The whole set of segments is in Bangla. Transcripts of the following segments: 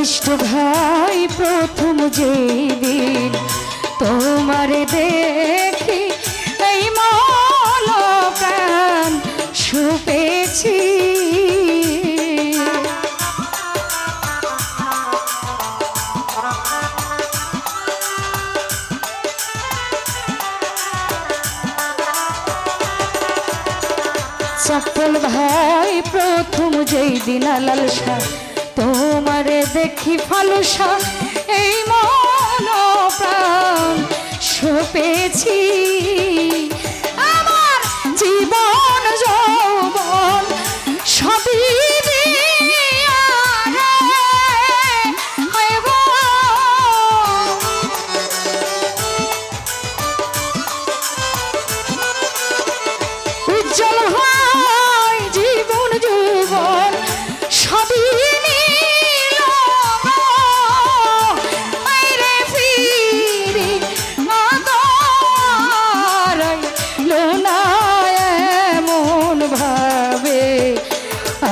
কনিষ্ঠ ভাই প্রথম যেদিন তোমারে দেখি এই মন প্রাণ সুপেছি চপ্পল ভাই প্রথম যেই দিন লালসা তোমারে দেখি ফালসা এই মন প্রাণ সুপেছি আমার জীবন যৌবন সবই উজ্জ্বল হয় জীবন যৌবন সবই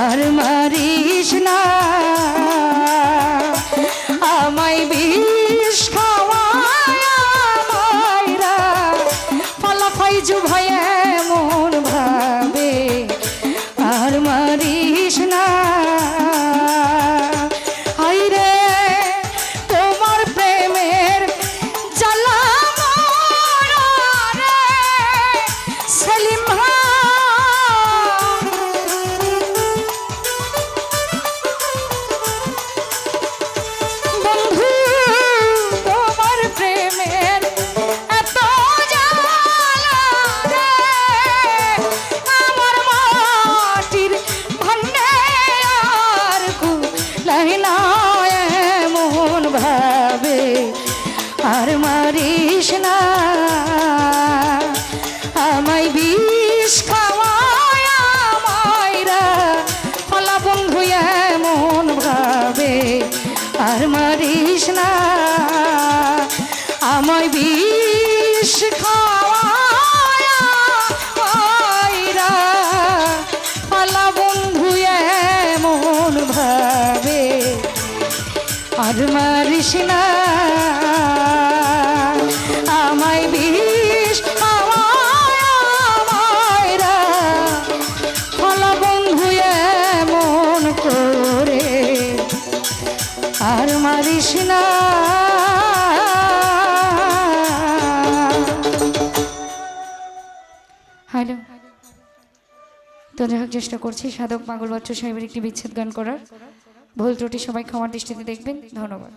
আর মারিস না আমায় বিষ খাওয়ায় মাইরা ফলাফাই জুভাই এমন ভাবে আর মারিস না হাইরে তোমার প্রেমের জ্বালা মরে সেলিম আর মারিস না আমায় বিষ খাওয়ায় মাইরা ফলা বন্ধু এমন ভাবে আর মারিস না আমায় বিষ খাওয়ায় মাইরা ফলা বন্ধু এমন ভাবে আর মারিস না আমায় বিষ মায়রা ফলা বন্ধু এমন করে আর মারিস না হ্যালো তো যাই হোক চেষ্টা করছি সাধক পাগল বাচ্চু সাহেবের একটি বিচ্ছেদ গান করার ভুল ত্রুটি সবাই ক্ষমার দৃষ্টিতে দেখবেন ধন্যবাদ।